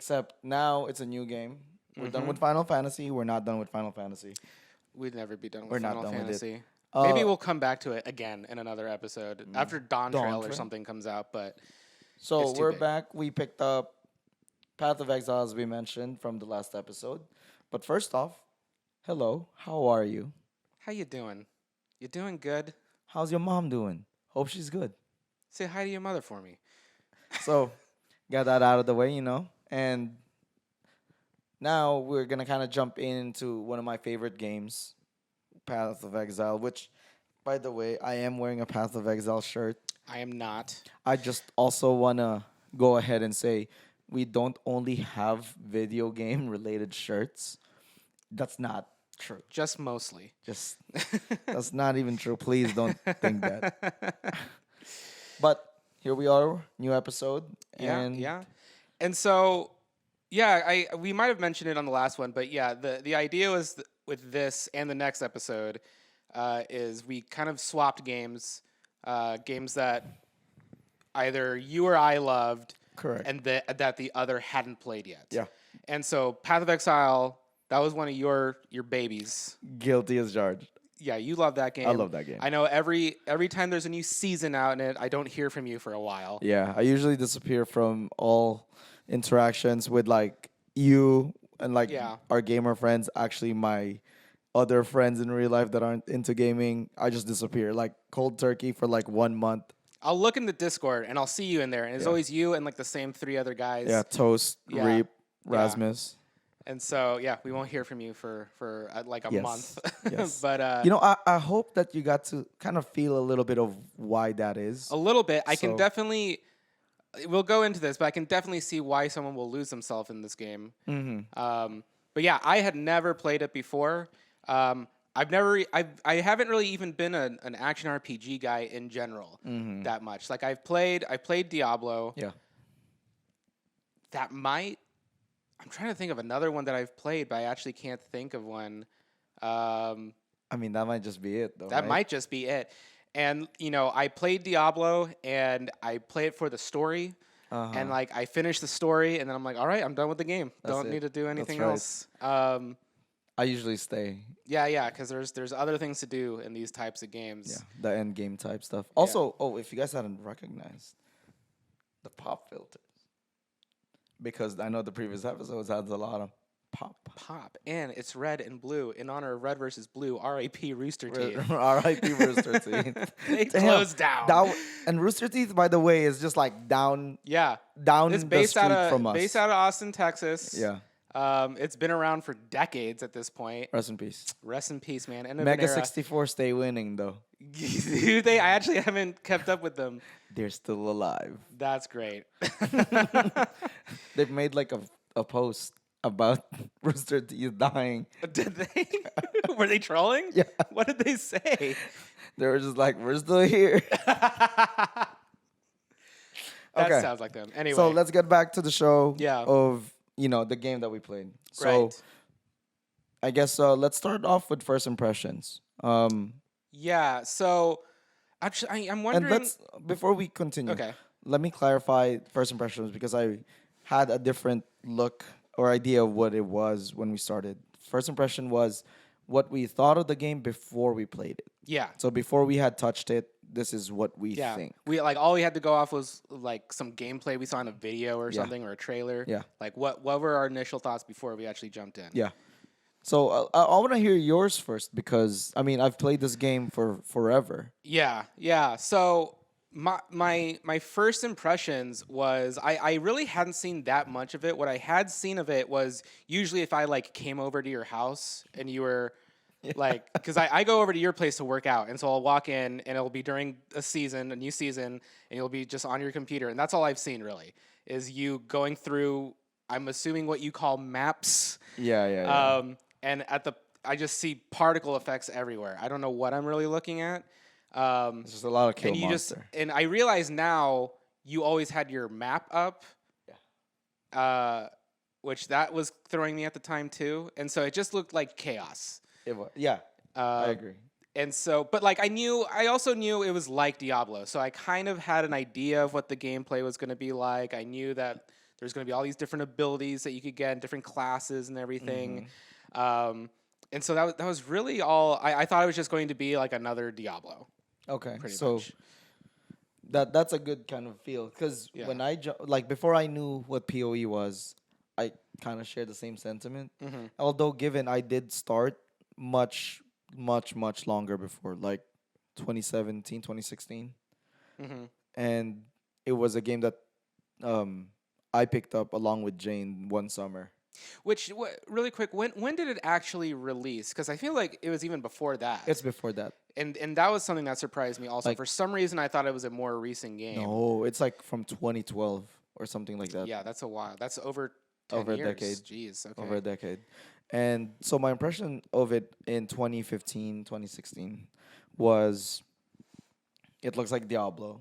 Except now it's a new game. We're done with Final Fantasy. We're not done with Final Fantasy. We'd never be done We're with not Final done with it. Fantasy. Maybe we'll come back to it again in another episode after Dawn Trail or something comes out. But So it's too we're big. back. We picked up Path of Exile, as we mentioned, from the last episode. But first off, hello. How are you? How you doing? You doing good? How's your mom doing? Hope she's good. Say hi to your mother for me. So, got that out of the way, And now we're going to kind of jump into one of my favorite games, Path of Exile, which, by the way, I am wearing a Path of Exile shirt. I am not. I just also want to go ahead and say we don't only have video game related shirts. That's not true. Just mostly. Just that's not even true. Please don't think that. But here we are, new episode. Yeah. And so, yeah, we might have mentioned it on the last one, but yeah, the idea was with this and the next episode is we kind of swapped games, games that either you or I loved, Correct. and that the other hadn't played yet. Yeah. And so, Path of Exile, that was one of your babies. Guilty as charged. Yeah, you love that game. I love that game. I know every time there's a new season out in it, I don't hear from you for a while. Yeah, I usually disappear from all interactions with like you and like our gamer friends. Actually, my other friends in real life that aren't into gaming, I just disappear like cold turkey for like 1 month. I'll look in the Discord and I'll see you in there, and it's always you and like the same 3 other guys. Yeah, Toast, Reap, Rasmus. And so, we won't hear from you for like a month. Yes. But I hope that you got to kind of feel a little bit of why that is. a little bit. I can definitely. We'll go into this, but I can definitely see why someone will lose themselves in this game. But yeah, I had never played it before. I haven't really even been an action RPG guy in general that much. Like I played Diablo. Yeah. I'm trying to think of another one that I've played, but I actually can't think of one. I mean, that might just be it, though. That might just be it. And, I played Diablo, and I played it for the story. And, like, I finished the story, and then I'm like, all right, I'm done with the game. Don't need to do anything else. I usually stay. Yeah, because there's other things to do in these types of games. Yeah, the end game type stuff. Also, if you guys hadn't recognized, the pop filters. Because I know the previous episodes had a lot of pop. And it's red and blue in honor of Red versus Blue. R.I.P. Rooster Teeth. R.I.P. Rooster Teeth. They closed down. And Rooster Teeth, by the way, is just like down. Yeah, down it's the street from us. Based out of Austin, Texas. Yeah. It's been around for decades at this point. Rest in peace. Rest in peace, man. Mega 64 stay winning though. Do they? I actually haven't kept up with them. They're still alive. That's great. They've made like a post about Rooster Teeth dying. Did they? Were they trolling? Yeah. What did they say? They were just like, we're still here. That sounds like them. Anyway. So let's get back to the show Yeah. of, the game that we played. So I guess let's start off with first impressions. Yeah, so actually I'm wondering. And before we continue, let me clarify first impressions because I had a different look or idea of what it was when we started. First impression was what we thought of the game before we played it. Yeah. So before we had touched it, this is what we think. We all we had to go off was like some gameplay we saw in a video or something or a trailer. Yeah. Like what were our initial thoughts before we actually jumped in? Yeah. So I want to hear yours first because I've played this game for forever. Yeah. So my first impressions was I really hadn't seen that much of it. What I had seen of it was usually if I like came over to your house and you were like, because I go over to your place to work out, and so I'll walk in and it'll be during a new season, and you'll be just on your computer, and that's all I've seen really is you going through. I'm assuming what you call maps. Yeah. And I just see particle effects everywhere. I don't know what I'm really looking at. It's just a lot of kill monster. And I realize now you always had your map up. Yeah. Which that was throwing me at the time too, and so it just looked like chaos. It was. Yeah. I agree. And so, but like I also knew it was like Diablo, so I kind of had an idea of what the gameplay was going to be like. I knew that there's going to be all these different abilities that you could get, and different classes and everything. And so that was really all. I thought it was just going to be like another Diablo, Okay, pretty so much. that's a good kind of feel because Yeah. when like before I knew what PoE was, I kind of shared the same sentiment. Although given I did start much much longer before, like 2017, 2016, and it was a game that um I picked up along with Jane one summer. Which, really quick, when did it actually release? Because I feel like it was even before that. It's before that. And that was something that surprised me also. Like- For some reason, I thought it was a more recent game. No, it's like from 2012 or something like that. Yeah, that's a while. That's over 10 Over a years. decade. Jeez, okay. Over a decade. And so my impression of it in 2015, 2016 was it looks like Diablo.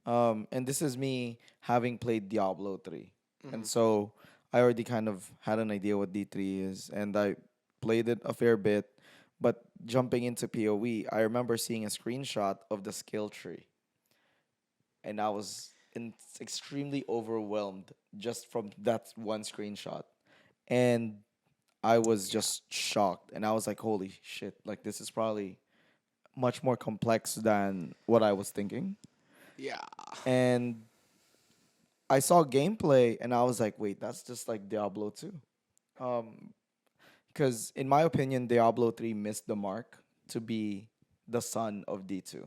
And this is me having played Diablo 3. And so I already kind of had an idea what D3 is, and I played it a fair bit. But jumping into PoE, I remember seeing a screenshot of the skill tree, and I was extremely overwhelmed just from that one screenshot. And I was just shocked, and I was like, "Holy shit! Like this is probably much more complex than what I was thinking." Yeah. And I saw gameplay, and I was like, "Wait, that's just like Diablo 2." Because in my opinion, Diablo 3 missed the mark to be the son of D2.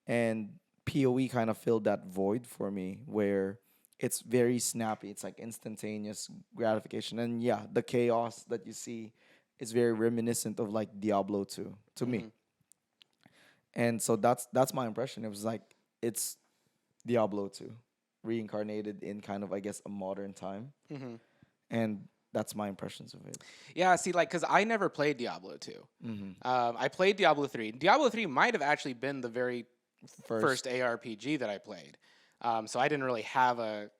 And PoE kind of filled that void for me where it's very snappy. It's like instantaneous gratification. And yeah, the chaos that you see is very reminiscent of like Diablo 2 to me. And so that's my impression. It was like it's Diablo 2 reincarnated in kind of I guess a modern time. And that's my impressions of it. Yeah, see, like, because I never played Diablo 2. I played Diablo 3. Diablo 3 might have actually been the very first ARPG that I played. So I didn't really have a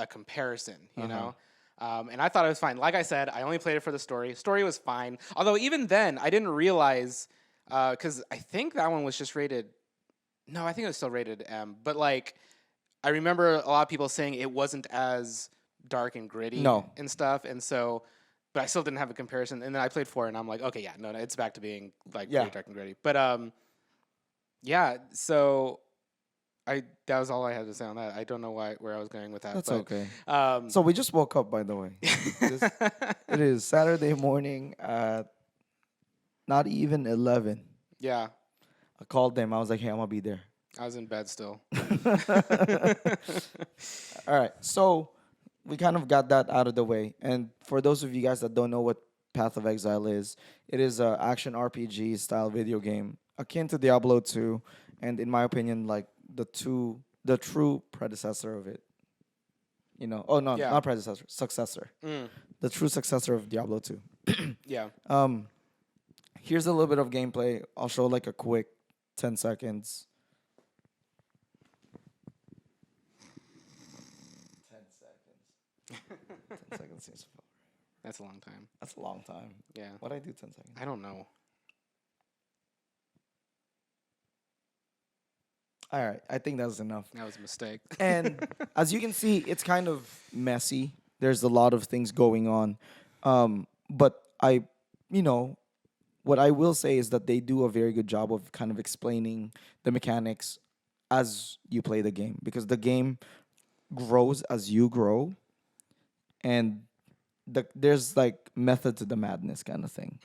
comparison, you know? And I thought it was fine. Like I said, I only played it for the story. Story was fine. Although even then, I didn't realize, because I think that one was just rated, no, I think it was still rated M. But, like, I remember a lot of people saying it wasn't as dark and gritty and stuff. And so, but I still didn't have a comparison. And then I played 4 and I'm like, okay, yeah, no, it's back to being like pretty dark and gritty. But yeah, so that was all I had to say on that. I don't know where I was going with that. That's but, okay. Um, So we just woke up, by the way. It is Saturday morning at not even 11. yeah, I called them. I was like, "Hey, I'm gonna be there." I was in bed still. All right. So we kind of got that out of the way. And for those of you guys that don't know what Path of Exile is, it is a action RPG style video game akin to Diablo 2, and in my opinion, like the true predecessor of it. You know, oh no, Yeah. not predecessor, successor. The true successor of Diablo 2. Yeah. Here's a little bit of gameplay. I'll show like a quick 10 seconds. 10 seconds. 10 seconds seems about right. That's a long time. That's a long time. Yeah. What'd I do 10 seconds? I don't know. All right, I think that's enough. That was a mistake. And as you can see, it's kind of messy. There's a lot of things going on. But what I will say is that they do a very good job of kind of explaining the mechanics as you play the game, because the game grows as you grow, and there's like method to the madness kind of thing.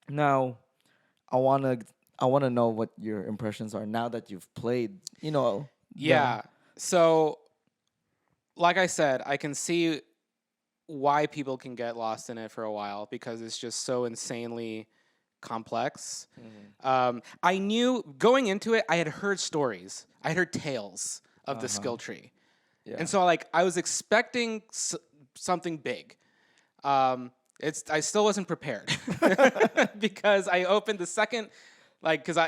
Now, I wanna know what your impressions are now that you've played. Yeah. So, like I said, I can see why people can get lost in it for a while because it's just so insanely complex. I knew going into it, I had heard stories, I had heard tales of the skill tree, and so I was expecting something big. I still wasn't prepared because I opened the second. Because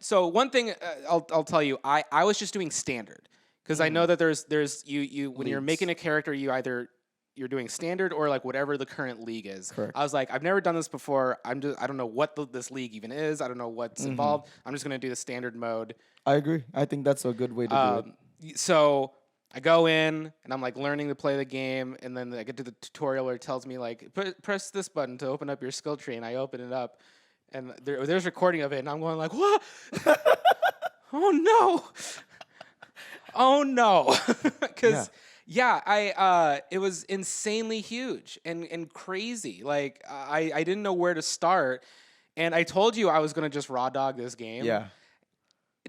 so one thing I'll tell you, I was just doing standard because I know that there's you when you're making a character, you're doing standard or like whatever the current league is. Correct. I was like, I've never done this before. I don't know what this league even is. I don't know what's involved. I'm just gonna do the standard mode. I agree. I think that's a good way to do it. so I go in and I'm like learning to play the game, and then I get to the tutorial where it tells me like press this button to open up your skill tree, and I open it up, and there's recording of it, and I'm going like, what? Oh no, oh no, Yeah. because yeah, it was insanely huge and crazy. Like I didn't know where to start, and I told you I was gonna just raw dog this game. Yeah.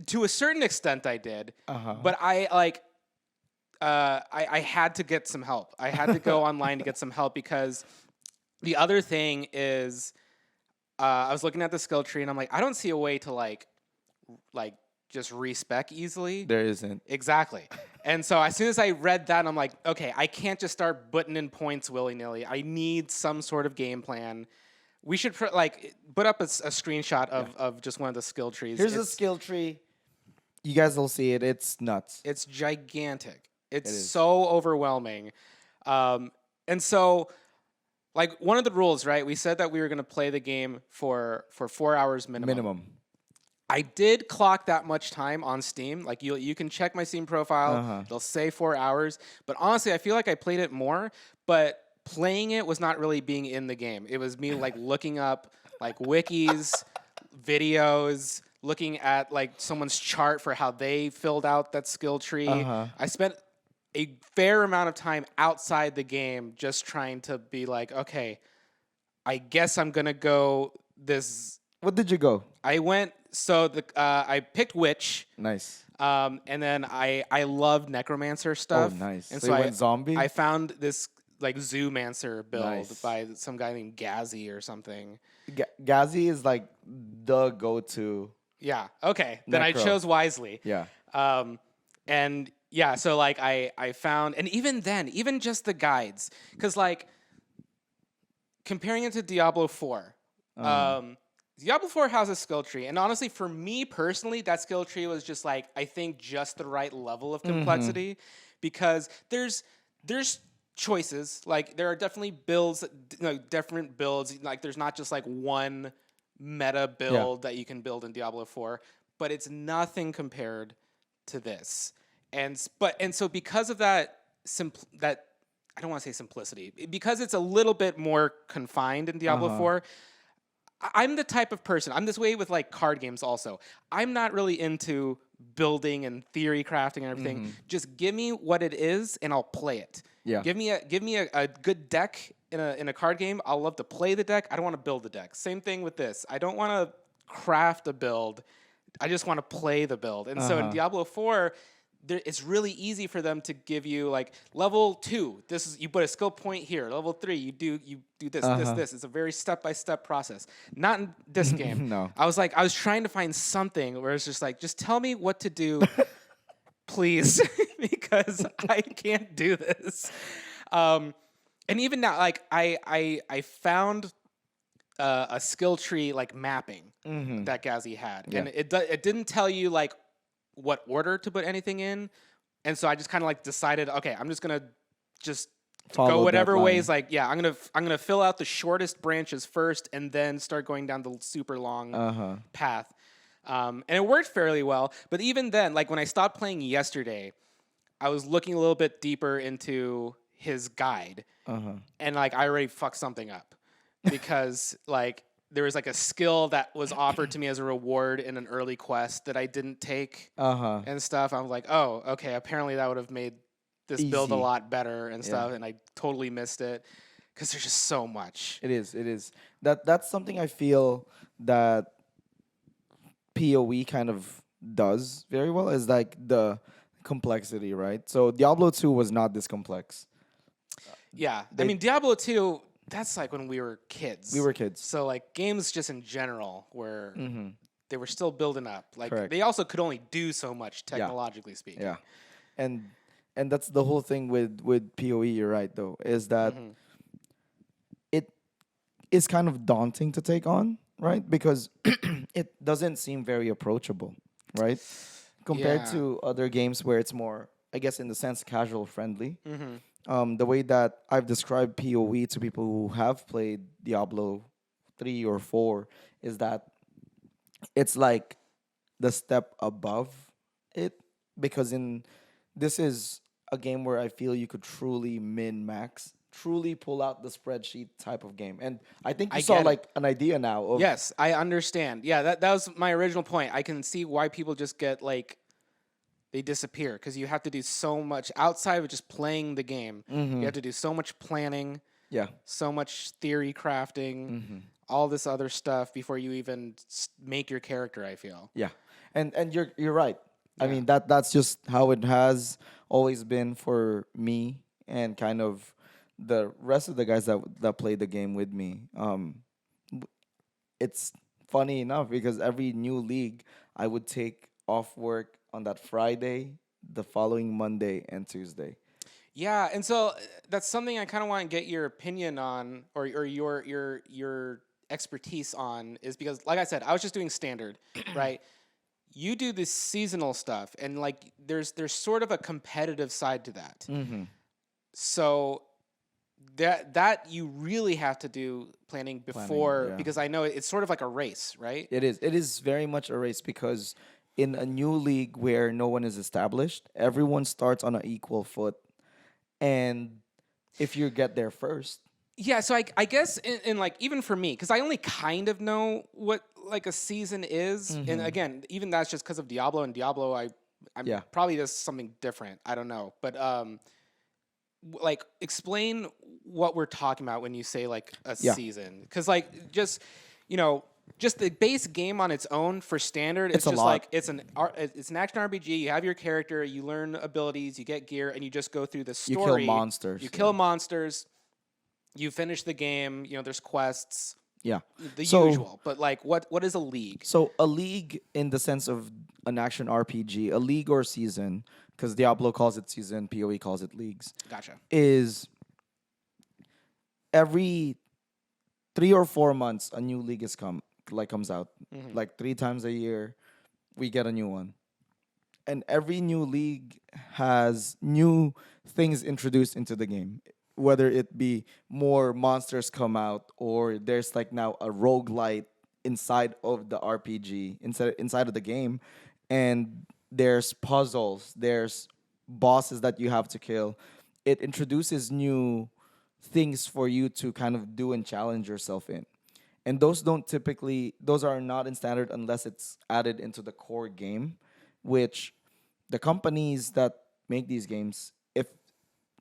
To a certain extent, I did, Uh-huh. but I had to get some help. I had to go online to get some help because the other thing is I was looking at the skill tree and I'm like, I don't see a way to like just respec easily. There isn't. Exactly. And so as soon as I read that, I'm like, okay, I can't just start putting in points willy nilly. I need some sort of game plan. We should put up a screenshot of just one of the skill trees. Here's a skill tree. You guys will see it. It's nuts. It's gigantic. It's It is. so overwhelming. And so, like, one of the rules, right? We said that we were going to play the game for 4 hours minimum. I did clock that much time on Steam. Like, you can check my Steam profile. Uh-huh. It'll say 4 hours. But honestly, I feel like I played it more. But playing it was not really being in the game. It was me, like, looking up, like, wikis, videos, looking at like someone's chart for how they filled out that skill tree. Uh-huh. I spent a fair amount of time outside the game just trying to be like, okay, I guess I'm gonna go this. What did you go? I went I picked witch, Nice. and then I loved necromancer stuff. Oh, nice. And So you went zombie? I found this like zoomancer build Nice. by some guy named Gazi or something. Gazi is like the go-to. Yeah. Okay. Then I Necro. chose wisely. Yeah. And yeah, so like I found, and even then, even just the guides, because like comparing it to Diablo 4, Diablo 4 has a skill tree, and honestly, for me personally, that skill tree was just like I think just the right level of complexity, because there's choices. Like there are definitely builds, different builds. Like there's not just like one meta build that you can build in Diablo 4, but it's nothing compared to this. And so because of that that I don't want to say simplicity, because it's a little bit more confined in Diablo 4, I'm the type of person, I'm this way with like card games also. I'm not really into building and theory crafting and everything. Just give me what it is and I'll play it. Yeah. Give me a good deck in a card game. I'll love to play the deck. I don't want to build the deck. Same thing with this. I don't want to craft a build. I just want to play the build. And so in Diablo 4, it's really easy for them to give you like level 2. This is you put a skill point here. Level 3, you do this, this. It's a very step-by-step process. Not in this game. No. I was trying to find something where it's just like, just tell me what to do, please, because I can't do this. And even now, like I found a skill tree like mapping that Gazi had, and it didn't tell you like what order to put anything in, and so I just kind of like decided, okay, I'm just gonna just Follow go whatever that line. ways. Like, yeah, I'm gonna fill out the shortest branches first, and then start going down the super long path. And it worked fairly well. But even then, like when I stopped playing yesterday, I was looking a little bit deeper into his guide, and like I already fucked something up because like there was like a skill that was offered to me as a reward in an early quest that I didn't take and stuff. I was like, oh, okay, apparently that would have made this build a Easy. lot better and stuff, and I totally missed it because there's just so much. It is. That's something I feel that PoE kind of does very well, is like the complexity, right? So Diablo 2 was not this complex. Yeah, I mean Diablo 2. That's like when we were kids. We were kids. So like games just in general were they were still building up. Like Correct. they also could only do so much technologically speaking. Yeah. And that's the whole thing with PoE, you're right though, is that it is kind of daunting to take on, right? Because it doesn't seem very approachable, right? Compared Yeah. to other games where it's more, I guess in the sense, casual friendly. The way that I've described PoE to people who have played Diablo 3 or 4 is that it's like the step above it, because in this is a game where I feel you could truly min max, truly pull out the spreadsheet type of game. And I think you I saw get it. like an idea now of Yes, I understand. Yeah, that was my original point. I can see why people just get like they disappear because you have to do so much outside of just playing the game. You have to do so much planning, yeah. so much theory crafting, all this other stuff before you even make your character, I feel. Yeah, and you're right. I Yeah. mean that's just how it has always been for me and kind of the rest of the guys that play the game with me. It's funny enough because every new league I would take off work on that Friday, the following Monday and Tuesday. Yeah, and so that's something I kind of want to get your opinion on, or your expertise on, is because, like I said, I was just doing standard, right? You do this seasonal stuff, and like there's sort of a competitive side to that. So that you really have to do planning before, yeah. because I know it's sort of like a race, right? It is. It is very much a race because in a new league where no one is established, everyone starts on an equal foot. And if you get there first, Yeah, so I guess in like even for me, because I only kind of know what like a season is, and again, even that's just because of Diablo, and Diablo, I'm Yeah. probably does something different. I don't know, but like explain what we're talking about when you say like a Yeah. season, because like just you know just the base game on its own for standard, it's a just lot. like it's an action RPG. You have your character, you learn abilities, you get gear, and you just go through the you story. kill monsters. You kill monsters. You finish the game. You know, there's quests, Yeah. the So- usual. But like, what is a league? So a league in the sense of an action RPG, a league or season, because Diablo calls it season, PoE calls it leagues, Gotcha. is every 3 or 4 months a new league comes out. Like 3 times a year, we get a new one. And every new league has new things introduced into the game. Whether it be more monsters come out or there's like now a roguelite inside of the RPG, inside of the game. And there's puzzles, there's bosses that you have to kill. It introduces new things for you to kind of do and challenge yourself in. And those are not in standard unless it's added into the core game, which the companies that make these games, if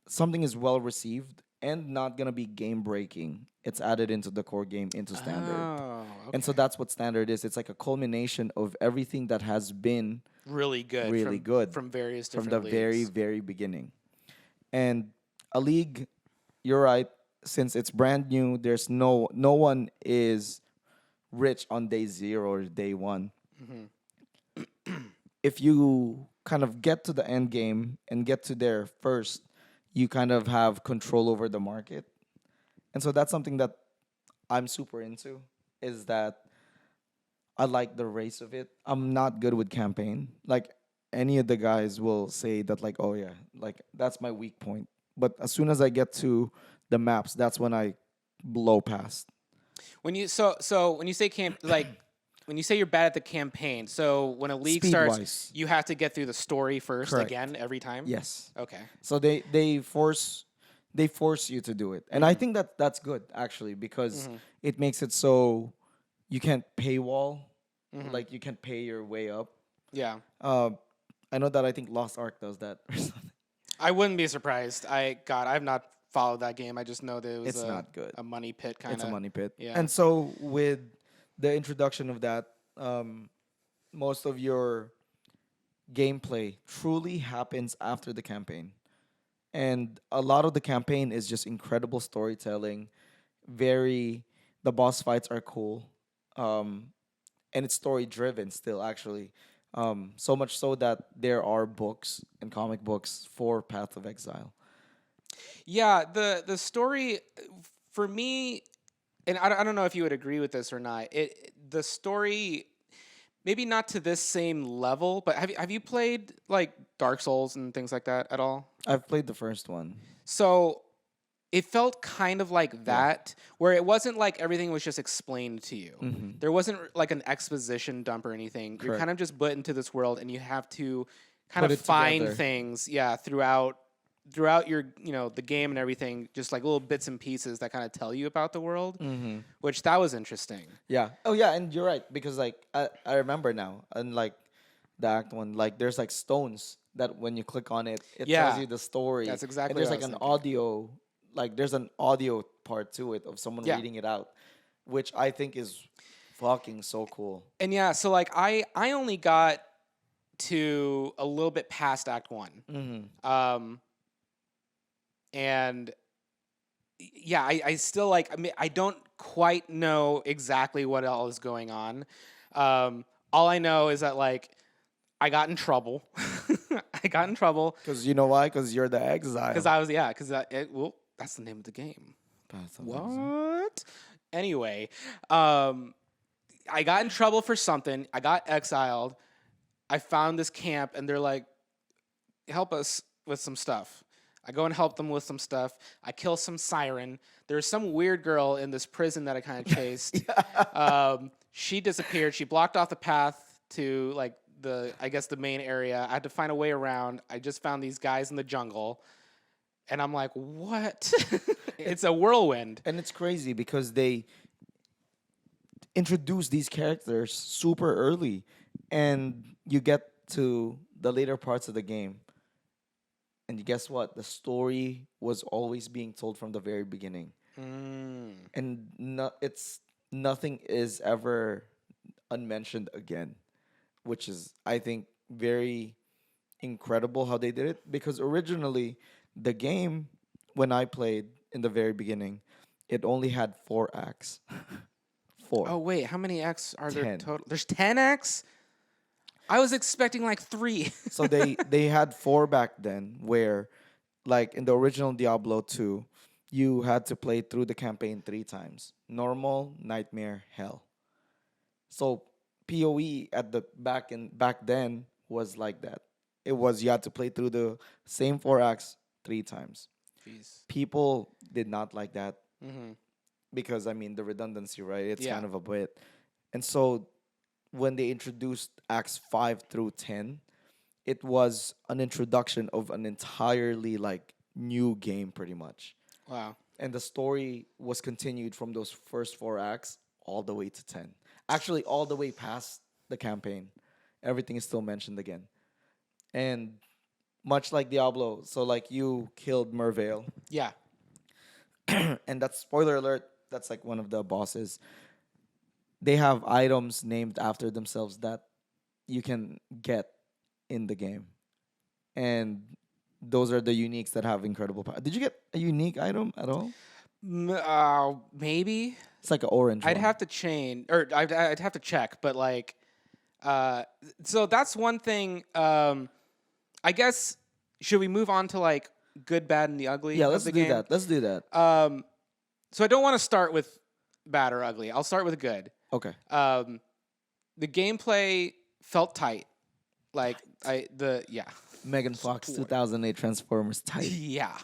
something is well received and not gonna be game breaking, it's added into the core game into standard. Oh, And so okay. that's what standard is. It's like a culmination of everything that has been Really good. really from, good from various from different the leagues. very beginning. And a league, you're right, since it's brand new, there's no one is rich on day zero or day one. If you kind of get to the end game and get to there first, you kind of have control over the market. And so that's something that I'm super into is that I like the race of it. I'm not good with campaign. Like any of the guys will say that like, oh yeah, like that's my weak point. But as soon as I get to the maps, that's when I blow past. When you when you say when you say you're bad at the campaign, so when a league starts, Speed-wise. you have to get through the story first Correct. again every time. Yes. Okay. So they force you to do it. And I think that that's good actually because it makes it so you can't paywall, like you can't pay your way up. Yeah. I know that I think Lost Ark does that or something. I wouldn't be surprised. I've not followed that game. I just know that it was It's not good. a money pit kind of. It's a money pit. Yeah. And so with the introduction of that, most of your gameplay truly happens after the campaign. And a lot of the campaign is just incredible storytelling. The boss fights are cool. And it's story driven still, actually. So much so that there are books and comic books for Path of Exile. Yeah, the story for me, and I don't know if you would agree with this or not. The story, maybe not to this same level, but have you played like Dark Souls and things like that at all? I've played the first one. So it felt kind of like that, where it wasn't like everything was just explained to you. There wasn't like an exposition dump or anything. You're Correct. kind of just put into this world, and you have to kind Put of it find together. things, yeah, throughout your the game and everything, just like little bits and pieces that kind of tell you about the world, Mm-hmm. which that was interesting. Yeah. Oh yeah, and you're right because like I remember now, and like the act one, like there's like stones that when you click on it, it tells Yeah, you the story, that's and exactly there's what I like was an thinking. audio, like there's an audio part to it of someone Yeah. reading it out, which I think is fucking so cool. And yeah, so like I only got to a little bit past Act One, Mm-hmm. um, and yeah, I still like. I mean, I don't quite know exactly what all is going on. All I know is that like I got in trouble. I got in trouble Because you know why? Because you're the because exile. I was well, that's the name of the game. Path of exile. What? Anyway, um, I got in trouble for something. I got exiled. I found this camp, and they're like, help us with some stuff. I go and help them with some stuff. I kill some siren. There's some weird girl in this prison that I kind of chased. She disappeared. She blocked off the path to like I guess the main area. I had to find a way around. I just found these guys in the jungle, and I'm like, what? It's a whirlwind. And it's crazy because they introduce these characters super early, and you get to the later parts of the game, and guess what? The story was always being told from the very beginning, Mm. and it's nothing is ever unmentioned again, which is I think very incredible how they did it because originally the game when I played in the very beginning, it only had 4 acts. Oh Four. wait, how many X are there 10. total? There's 10 X. I was expecting like 3. So they had 4 back then where like in the original Diablo 2, you had to play through the campaign 3 times. Normal, nightmare, hell. So PoE at the back then was like that. It was you had to play through the same 4 acts 3 times. Jeez. People did not like that Mm-hmm. because I mean the redundancy, right? It's Yeah. kind of a bit. And so when they introduced acts 5 through 10, it was an introduction of an entirely like new game pretty much. Wow. And the story was continued from those first 4 acts all the way to 10. Actually all the way past the campaign. Everything is still mentioned again. And much like Diablo, so like you killed Mervale, Yeah. and that's spoiler alert, that's like one of the bosses. They have items named after themselves that you can get in the game. And those are the uniques that have incredible power. Did you get a unique item at all? Maybe It's like an orange I'd one. have to change, or I'd have to check. But like, uh, so that's one thing. I guess should we move on to like good, bad, and the ugly Yeah, of let's the do game? that. Let's do that. So I don't want to start with bad or ugly. I'll start with good. Okay. Um, the gameplay felt tight. Like yeah. Megan Fox Spoiler. 2008 Transformers type. Yeah.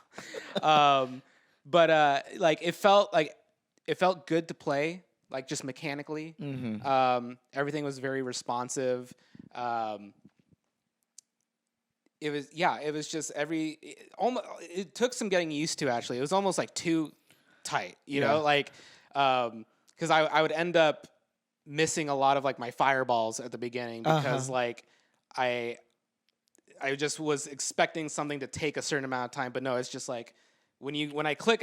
But like it felt good to play, like just mechanically. Everything was very responsive. It was just almost it took some getting used to actually. It was almost like too tight, you Yeah. know, like because I would end up missing a lot of like my fireballs at the beginning because like I just was expecting something to take a certain amount of time, but no, it's just like when I click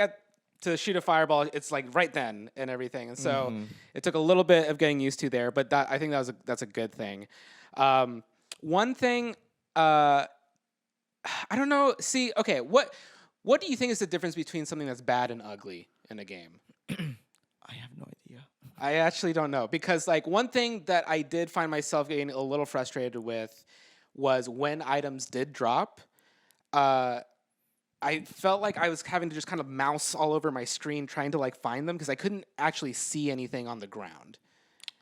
to shoot a fireball, it's like right then and everything, and so it took a little bit of getting used to there, but I think that's a good thing. One thing, I don't know. See, okay, what do you think is the difference between something that's bad and ugly in a game? I have no idea. I actually don't know because like one thing that I did find myself getting a little frustrated with was when items did drop. I felt like I was having to just kind of mouse all over my screen trying to like find them because I couldn't actually see anything on the ground.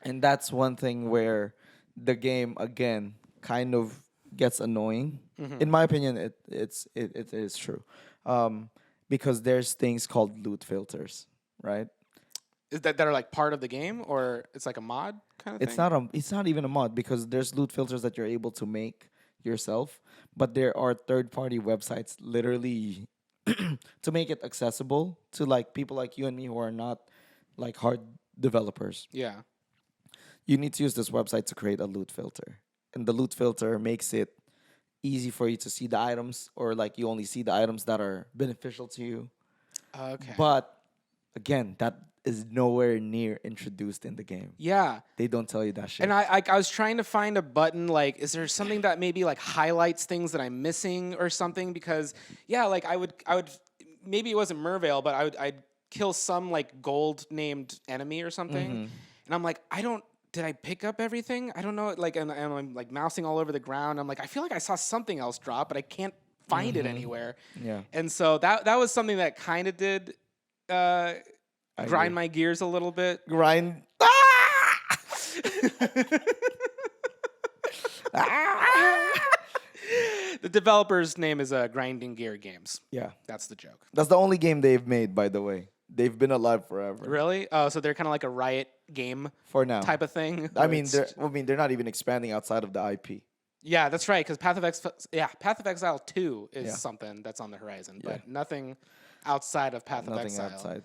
And that's one thing where the game again kind of gets annoying. In my opinion, it is true, because there's things called loot filters, right? Is that are like part of the game or it's like a mod kind of It's thing? not even a mod because there's loot filters that you're able to make yourself, but there are third-party websites literally to make it accessible to like people like you and me who are not like hard developers. Yeah. You need to use this website to create a loot filter. And the loot filter makes it easy for you to see the items, or like you only see the items that are beneficial to you. Okay. But again, that is nowhere near introduced in the game. Yeah. They don't tell you that shit. And I was trying to find a button, like, is there something that maybe like highlights things that I'm missing or something? Because yeah, like I would maybe it wasn't Mervale, but I'd kill some like gold named enemy or something. And I'm like, did I pick up everything? I don't know. Like, and I'm like mousing all over the ground. I'm like, I feel like I saw something else drop, but I can't find it anywhere. Yeah. And so that was something that kind of did I agree. grind my gears a little bit. Grind. The developer's name is Grinding Gear Games. Yeah. That's the joke. That's the only game they've made, by the way. They've been alive forever. Really? Oh, so they're kind of like a Riot game For now. type of thing. I where mean, it's- they're not even expanding outside of the IP. yeah, that's right. Because Path of Exile 2 is Yeah. something that's on the horizon, but nothing outside of Path of Nothing Exile. outside.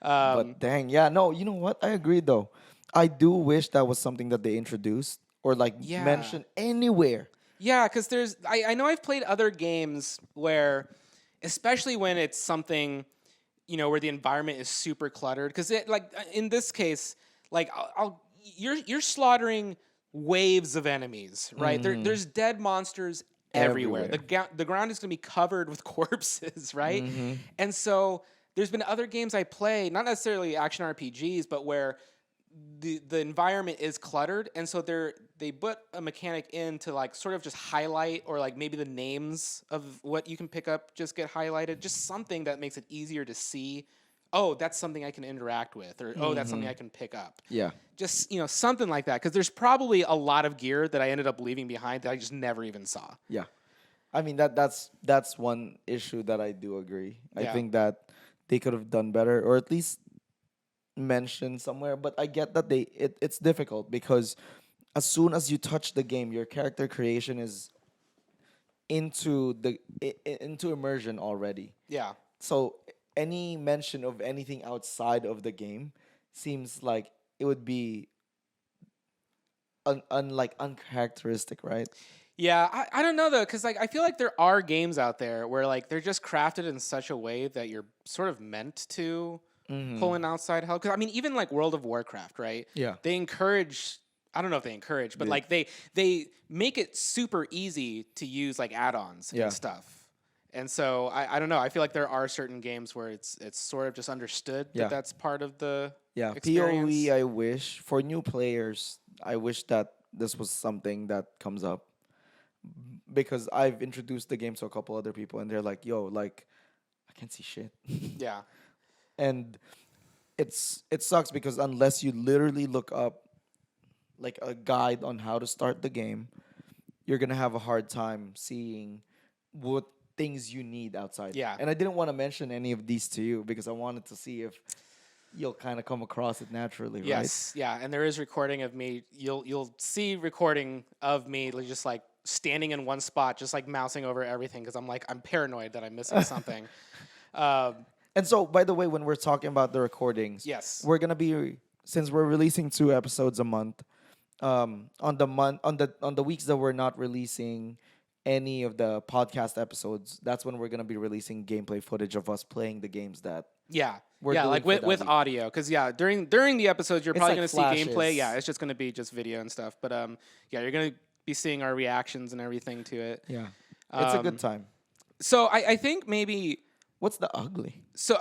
Um, But dang, yeah, no, you know what? I agree though. I do wish that was something that they introduced or like Yeah. mentioned anywhere. Yeah, because I know I've played other games where, especially when it's something, where the environment is super cluttered. Because in this case, like you're slaughtering waves of enemies, right? There's dead monsters everywhere. The ground is gonna be covered with corpses, right? And so there's been other games I play, not necessarily action RPGs, but where the environment is cluttered, and so they put a mechanic in to like sort of just highlight, or like maybe the names of what you can pick up just get highlighted, just something that makes it easier to see. Oh, that's something I can interact with, or oh, that's something I can pick up. Yeah. Just something like that, because there's probably a lot of gear that I ended up leaving behind that I just never even saw. Yeah. I mean that's one issue that I do agree. I Yeah. think that they could have done better, or at least mentioned somewhere, but I get that it's difficult because as soon as you touch the game, your character creation is into immersion already. Yeah. So any mention of anything outside of the game seems like it would be uncharacteristic, right? Yeah, I don't know though, because like I feel like there are games out there where like they're just crafted in such a way that you're sort of meant to pull in outside help. Because I mean, even like World of Warcraft, right? Yeah. They encourage. I don't know if they encourage, but like they make it super easy to use like add-ons Yeah. and stuff. And so I don't know. I feel like there are certain games where it's sort of just understood Yeah. that that's part of the Yeah, experience. PoE. I wish for new players. I wish that this was something that comes up because I've introduced the game to a couple other people, and they're like, "Yo, like, I can't see shit," Yeah. and it sucks because unless you literally look up like a guide on how to start the game, you're gonna have a hard time seeing what things you need outside. Yeah. And I didn't want to mention any of these to you because I wanted to see if you'll kind of come across it naturally, right? Yes, yeah, and there is recording of me. You'll see recording of me just like standing in one spot, just like mousing over everything because I'm paranoid that I'm missing something. And so, by the way, when we're talking about the recordings, Yes. we're gonna be since we're releasing 2 episodes a month. On the weeks that we're not releasing any of the podcast episodes, that's when we're gonna be releasing gameplay footage of us playing the games that Yeah, We're yeah, doing like for with that week. audio, because during the episodes you're It's probably like gonna see gameplay. flashes. Yeah, it's just gonna be just video and stuff. But yeah, you're gonna be seeing our reactions and everything to it. yeah, it's a Um, good time. So I think maybe. What's the ugly? So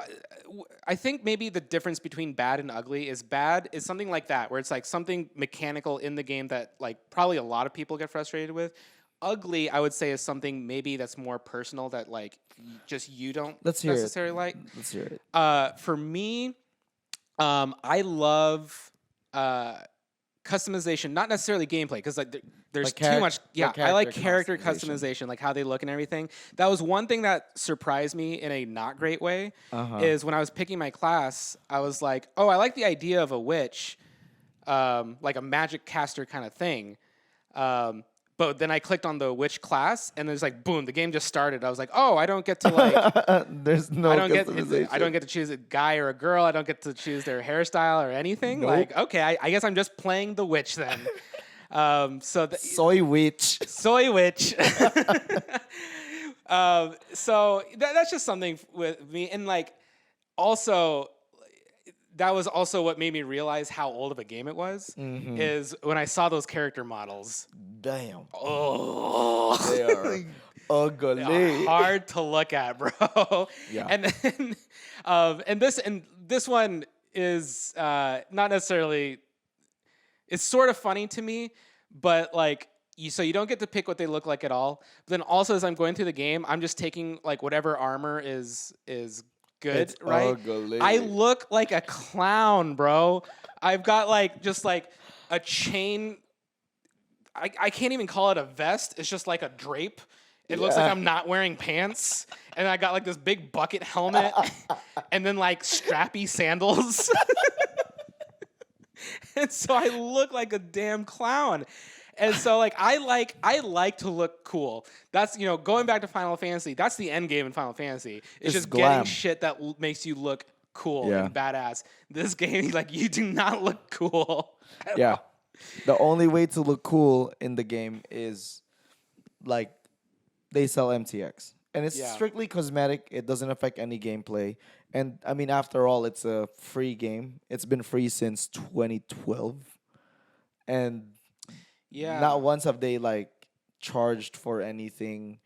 I think maybe the difference between bad and ugly is bad is something like that, where it's like something mechanical in the game that like probably a lot of people get frustrated with. Ugly, I would say, is something maybe that's more personal that like just you don't Let's hear it. necessarily like. Let's hear it. For me, I love customization, not necessarily gameplay, because like there's Like too much. Yeah, like I like character character customization. customization, like how they look and everything. That was one thing that surprised me in a not great way. Uh-huh. Is when I was picking my class, I was like, oh, I like the idea of a witch, like a magic caster kind of thing. But but then I clicked on the witch class, and there's like boom, the game just started. I was like, oh, I don't get to like. There's no customization. I don't get to choose a guy or a girl. I don't get to choose their hairstyle or anything. Nope. Like, okay, I guess I'm just playing the witch then. Soy witch. Soy witch. So that's just something with me, and like also that was also what made me realize how old of a game it was. Is when I saw those character models. Damn. Oh, They are ugly. they are hard to look at, bro. Yeah. And then, and this one is not necessarily. It's sort of funny to me, but like. So you don't get to pick what they look like at all. But then also as I'm going through the game, I'm just taking like whatever armor is good, It's right? ugly. I look like a clown, bro. I've got like just like a chain. I can't even call it a vest. It's just like a drape. It looks like I'm not wearing pants. And I got like this big bucket helmet and then like strappy sandals. And so I look like a damn clown. And so like I like to look cool. That's going back to Final Fantasy. That's the end game in Final Fantasy. It's just glam. getting shit that makes you look cool Yeah. and badass. This game, like you do not look cool. Yeah. The only way to look cool in the game is like they sell MTX. And it's Yeah. strictly cosmetic. It doesn't affect any gameplay. And I mean, after all, it's a free game. It's been free since 2012. And Yeah. not once have they like charged for anything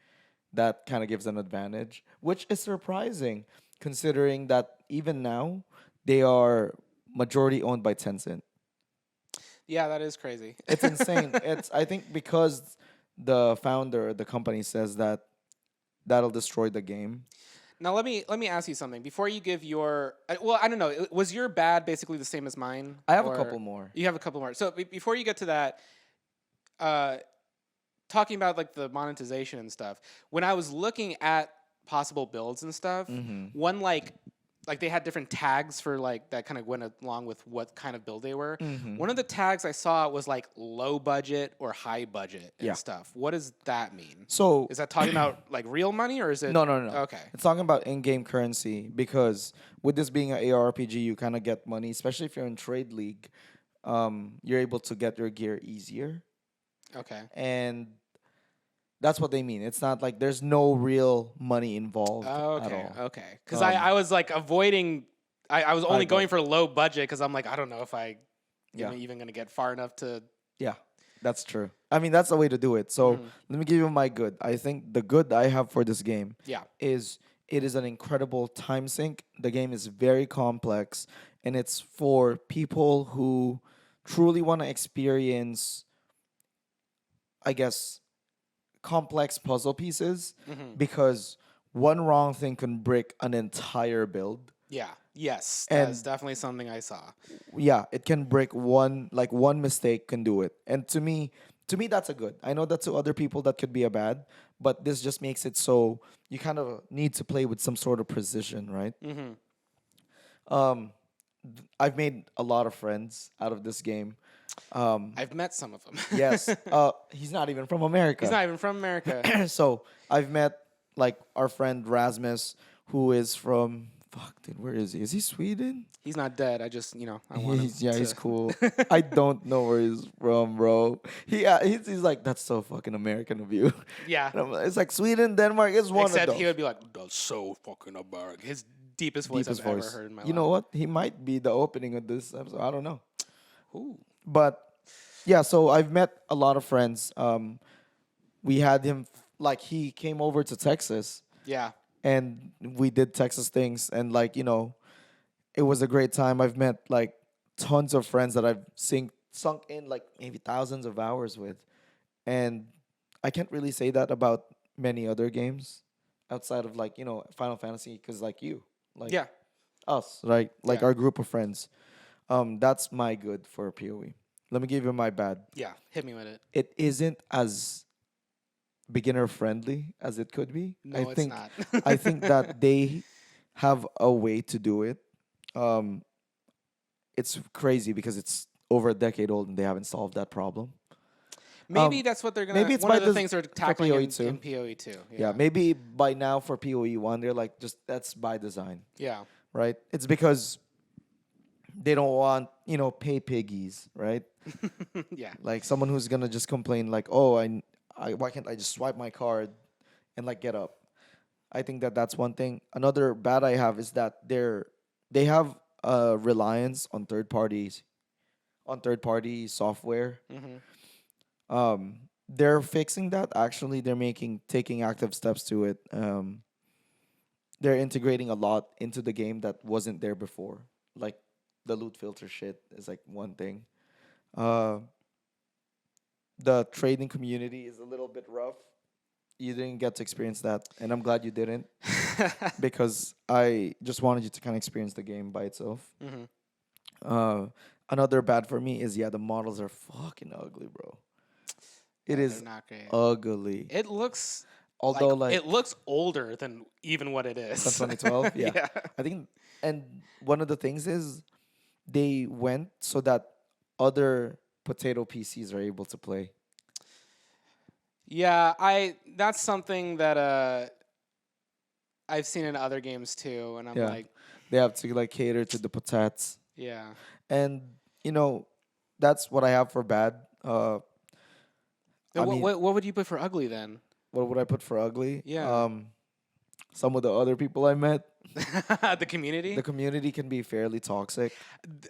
that kind of gives an advantage, which is surprising considering that even now they are majority owned by Tencent. Yeah, that is crazy. It's insane. It's I think because the founder of the company says that that'll destroy the game. Now let me ask you something before you give your. Well, I don't know. Was your bad basically the same as mine? I have a or- couple more. You have a couple more. So before you get to that, talking about like the monetization and stuff. When I was looking at possible builds and stuff, one like they had different tags for like that kind of went along with what kind of build they were. One of the tags I saw was like low budget or high budget and stuff. What does that mean? So Is that talking about like real money or is it? no. Okay. It's talking about in-game currency because with this being an ARPG, you kind of get money, especially if you're in Trade League. You're able to get your gear easier. Okay. And that's what they mean. It's not like there's no real money involved at Okay. all. Okay. Because I was like avoiding. I was only going for low budget because I'm like I don't know if I am even gonna get far enough to. Yeah, that's true. I mean, that's the way to do it. So let me give you my good. I think the good I have for this game is it is an incredible time sink. The game is very complex, and it's for people who truly want to experience, I guess, complex puzzle pieces because one wrong thing can break an entire build. Yeah. Yes. And- That's definitely something I saw. Yeah, it can break one mistake can do it. And to me that's a good. I know that to other people that could be a bad, but this just makes it so you kind of need to play with some sort of precision, right? I've made a lot of friends out of this game. I've met some of them. Yes. He's not even from America. He's not even from America. So I've met like our friend Rasmus, who is from dude, where is he? Is he Sweden? He's not dead. I just I want him. He's cool. I don't know where he's from, bro. He's like, that's so fucking American of you. Yeah. And I'm like, it's like Sweden, Denmark is one Except of those. he would be like, "That's so fucking American." His deepest voice Deepest I've voice. ever heard in my life. You know what? He might be the opening of this episode. I don't know. Ooh. But yeah, so I've met a lot of friends. We had him like he came over to Texas Yeah. and we did Texas things and like, it was a great time. I've met like tons of friends that I've sunk in like maybe thousands of hours with. And I can't really say that about many other games outside of like, Final Fantasy cuz like you, like Yeah. us, right? Like Yeah. our group of friends. That's my good for PoE. Let me give you my bad. Yeah. Hit me with it. It isn't as beginner friendly as it could be. No, I it's think not. I think that they have a way to do it. It's crazy because it's over a decade old and they haven't solved that problem. Maybe that's what they're gonna. Maybe it's One by of the the things they're for tackling PoE in two. PoE two. Yeah, Yeah. maybe by now for PoE one, they're like just that's by design, Yeah. right? It's because they don't want pay piggies, right? Yeah. Like someone who's gonna just complain like, oh, why can't I just swipe my card and like get up? I think that that's one thing. Another bad I have is that they have a reliance on third party software. Hmm. They're fixing that. Actually, they're making taking active steps to it. They're integrating a lot into the game that wasn't there before. Like the loot filter shit is like one thing. Uh, the trading community is a little bit rough. You didn't get to experience that, and I'm glad you didn't because I just wanted you to kind of experience the game by itself. Hmm. Uh, Another bad for me is the models are fucking ugly, bro. It Yeah, they're is not great. ugly. It looks like Although like it looks older than even what it than is. 2012, yeah, Yeah. I think. And one of the things is they went so that other potato PCs are able to play. Yeah, I that's something that I've seen in other games too, and I'm Yeah, like, they have to like cater to the potats, yeah. and you know that's what I have for bad. Then I mean, what would you put for ugly then? what would I put for ugly? Yeah. Some of the other people I met, The community? the community can be fairly toxic.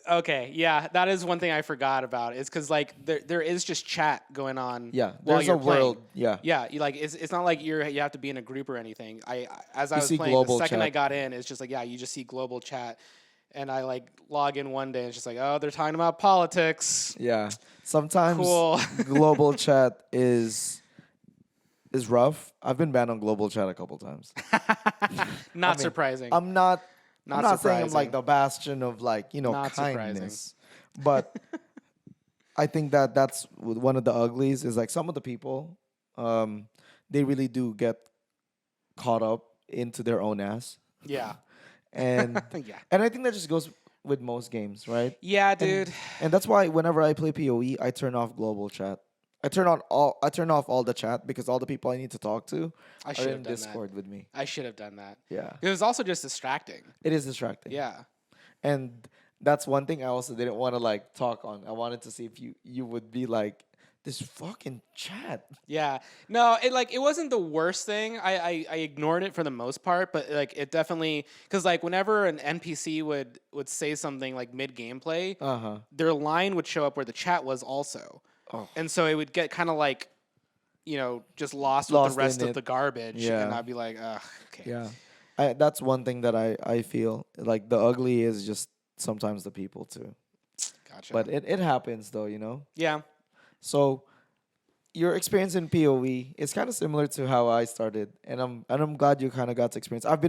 Okay, yeah, that is one thing I forgot about. Is because like there is just chat going on. Yeah, while there's you're a playing. world. Yeah, Yeah, you like it's not like you have to be in a group or anything. As I You was see playing, the global second I chat. got in, it's just like yeah, you just see global chat, and I like log in one day, and it's just like oh, they're talking about politics. yeah. Sometimes Cool. global chat is rough. I've been banned on global chat a couple times. I Not mean, surprising. I'm not. I'm Not not saying I'm like surprising. the bastion of like Not surprising. kindness, but I think that that's one of the uglies is like some of the people, um, they really do get caught up into their own ass, Yeah. and Yeah. and I think that just goes with most games, right? Yeah, And dude. and that's why whenever I play PoE, I turn off global chat. I turn off all the chat because all the people I need to talk to I are should have in done that. Discord with me. I should have done that. Yeah, It was also just distracting. it is distracting. Yeah. And that's one thing I also didn't want to like talk on. I wanted to see if you would be like this fucking chat. Yeah. No, it wasn't the worst thing. I ignored it for the most part, but like it definitely because like whenever an NPC would say something like mid gameplay, Uh-huh. their line would show up where the chat was also. Oh. And so it would get kind of like, just lost with Lost the rest in of it. the garbage. Yeah. And I'd be like, ugh, okay. Yeah. That's one thing that I feel like the ugly is just sometimes the people too. Gotcha. But it happens though. Yeah. So your experience in PoE is kind of similar to how I started, and I'm glad you kind of got to experience. I've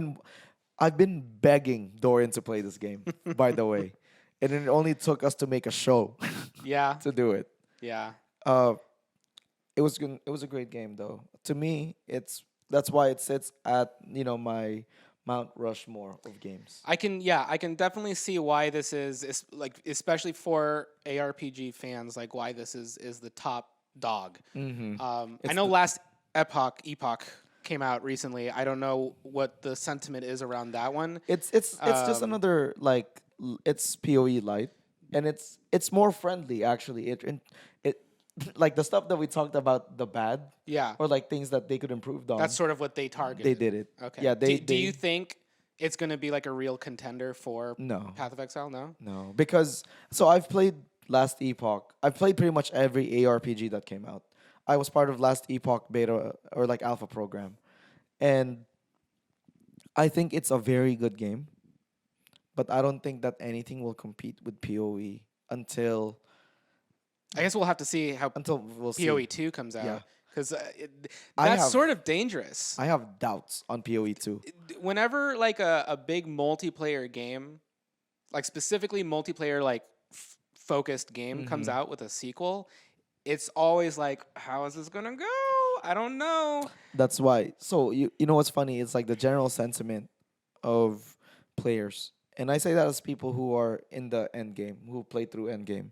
been begging Dorian to play this game, by the way, and it only took us to make a show Yeah. to do it. Yeah. Uh, it was good. It was a great game though. To me, that's why it sits at my Mount Rushmore of games. I can definitely see why this is like especially for ARPG fans like why this is the top dog. Mm-hmm. I It's know the- last Epoch came out recently. I don't know what the sentiment is around that one. It's just Um, another like it's PoE light, and it's more friendly actually. It like the stuff that we talked about the bad Yeah, or like things that they could improve on. that's sort of what they targeted. They did it. Okay. Yeah. Do you think it's going to be like a real contender for No. Path of Exile? No. No, because so I've played Last Epoch. I've played pretty much every ARPG that came out. I was part of Last Epoch beta or like alpha program, and I think it's a very good game. But I don't think that anything will compete with PoE I guess we'll have to see how until we'll see. PoE 2 comes Yeah. out because I that's have- sort of dangerous. I have doubts on PoE too. Whenever like a big multiplayer game, like specifically multiplayer like focused game comes Mm-hmm. out with a sequel, it's always like, how is this gonna go? I don't know. That's why. So you know what's funny? It's like the general sentiment of players, and I say that as people who are in the end game, who play through end game.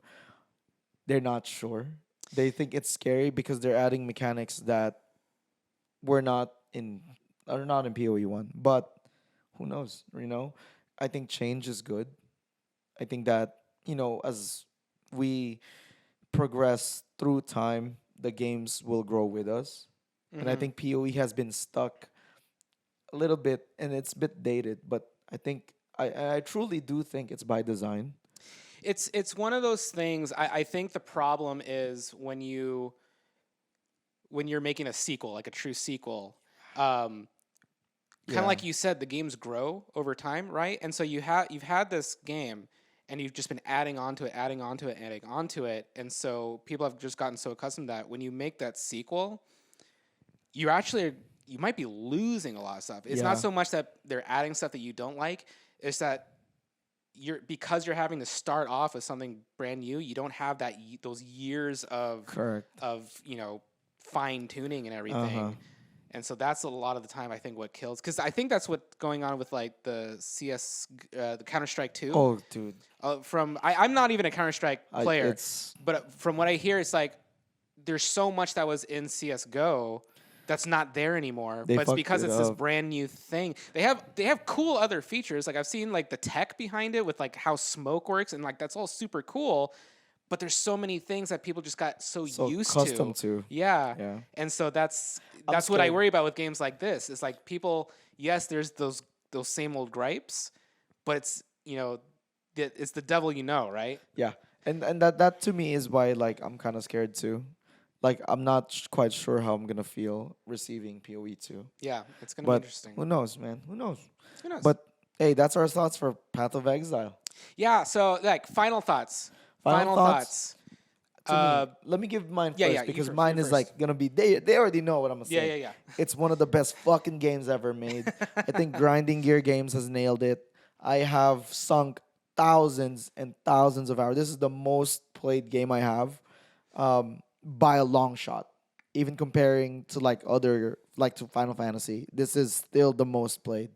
They're not sure. They think it's scary because they're adding mechanics that were not in are not in PoE 1. But who knows? I think change is good. I think that as we progress through time, the games will grow with us. And I Hmm. think PoE has been stuck a little bit, and it's a bit dated. But I truly do think it's by design. It's one of those things. I think the problem is when you're making a sequel, like a true sequel. Um, Kind of Yeah, like you said, the games grow over time, right? And so you've had this game, and you've just been adding on to it, adding on to it, adding on to it, and so people have just gotten so accustomed to that when you make that sequel, you actually you might be losing a lot of stuff. It's not yeah, so much that they're adding stuff that you don't like; it's that because you're having to start off with something brand new, you don't have those years correct. of fine tuning and Uh huh. everything. And so that's a lot of the time I think what kills, because I think that's what's going on with like the CS, the Counter Strike 2. Oh, dude, I'm not even a Counter Strike I player, it's but from what I hear, it's like there's so much that was in CS:GO that's not there anymore. they But it's fucked because it it's this up. brand new thing. They have cool other features. Like I've seen like the tech behind it with like how smoke works, and like that's all super cool. But there's so many things that people just got so So used custom to. to. Yeah. Yeah, And so I'm that's what I scared. worry about with games like this. It's like people, yes, there's those same old gripes, but it's the devil right? Yeah, and that to me is why like I'm kind of scared too. Like I'm not quite sure how I'm gonna feel receiving PoE 2. Yeah, it's gonna be But interesting. who knows, man? Who knows? Who knows? But hey, that's our thoughts for Path of Exile. Yeah, so like final thoughts. Final Final thoughts thoughts. to me. Uh Let me give mine yeah, yeah, first you because first. You mine is first. like gonna be they already know what I'm gonna Yeah, say. yeah, yeah. It's one of the best fucking games ever made. I think Grinding Gear Games has nailed it. I have sunk thousands and thousands of hours. This is the most played game I have, by a long shot. Even comparing to like other like to Final Fantasy, this is still the most played.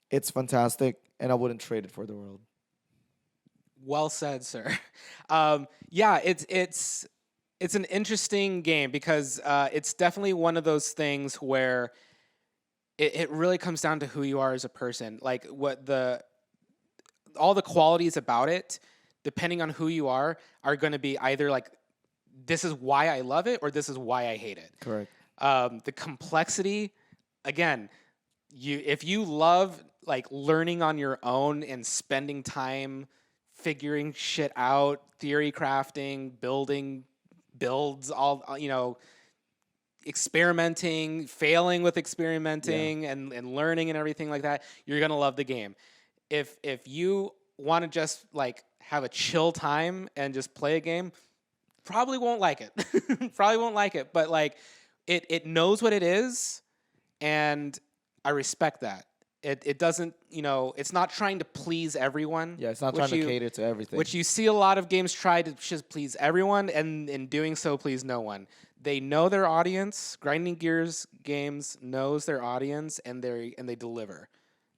It's fantastic, and I wouldn't trade it for the world. Well said, sir. Yeah, it's an interesting game because it's definitely one of those things where it really comes down to who you are as a person. Like what the all the qualities about it, depending on who you are going to be either like this is why I love it or this is why I hate it. Correct. The complexity, again, if you love like learning on your own and spending time figuring shit out, theory crafting, building builds, all experimenting, failing with Yeah. experimenting and learning and everything like that, you're gonna love the game. If you want to just like have a chill time and just play a game, probably won't like it. Probably won't like it. But like it knows what it is, and I respect that. It doesn't, it's not trying to please everyone, Yeah, it's not trying which to you cater to everything. which you see a lot of games try to just please everyone, and in doing so please no one. They know their audience. Grinding Gears games knows their audience, and they deliver.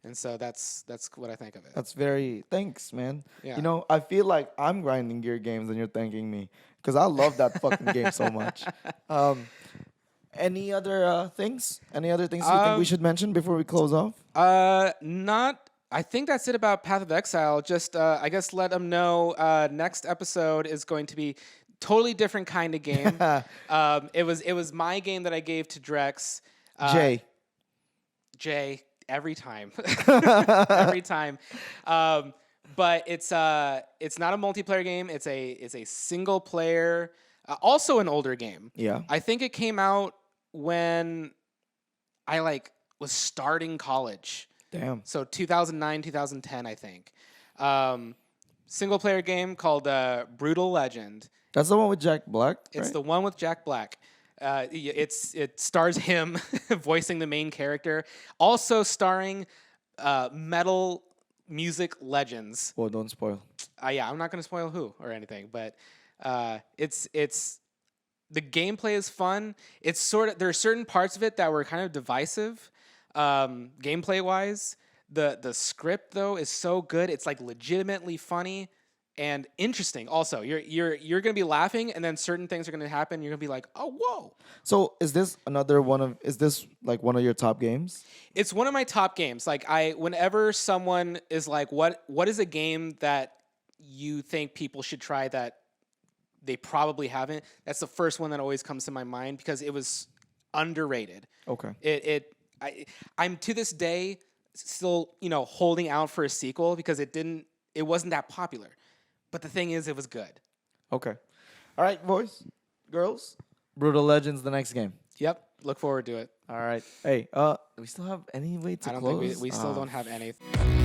And so that's what I think of it. That's very thanks, man. Yeah. I feel like I'm grinding gear games and you're thanking me because I love that fucking game so much. Um, any other things? Any other things you think we Um, should mention before we close off? Not. I think that's it about Path of Exile. Just, I guess, let them know. Next episode is going to be totally different kind of game. It was my game that I gave to Drex. Jay. Jay, every time, every time. But it's not a multiplayer game. It's a single player. Also an older game. Yeah. I think it came out when I like was starting college. Damn. So 2009, 2010, I think. Single player game called Brutal Legend. That's the one with Jack Black, It's right? the one with Jack Black. It stars him voicing the main character, also starring metal music legends. Well, don't spoil. Yeah, I'm not going to spoil who or anything, but it's the gameplay is fun. It's sort of there are certain parts of it that were kind of divisive, gameplay wise. The script though is so good. It's like legitimately funny, and interesting. Also, you're gonna be laughing, and then certain things are gonna happen. You're gonna be like, oh, whoa. So is this another one of? Is this like one of your top games? It's one of my top games. Like whenever someone is like, what is a game that you think people should try that they probably haven't? That's the first one that always comes to my mind because it was underrated. Okay. I'm to this day still, holding out for a sequel because it wasn't that popular. But the thing is, it was good. Okay. All right, boys, girls. Brutal Legends, the next game. Yep. Look forward to it. All right. Hey, do we still have any way to I don't close? think we still don't have anything.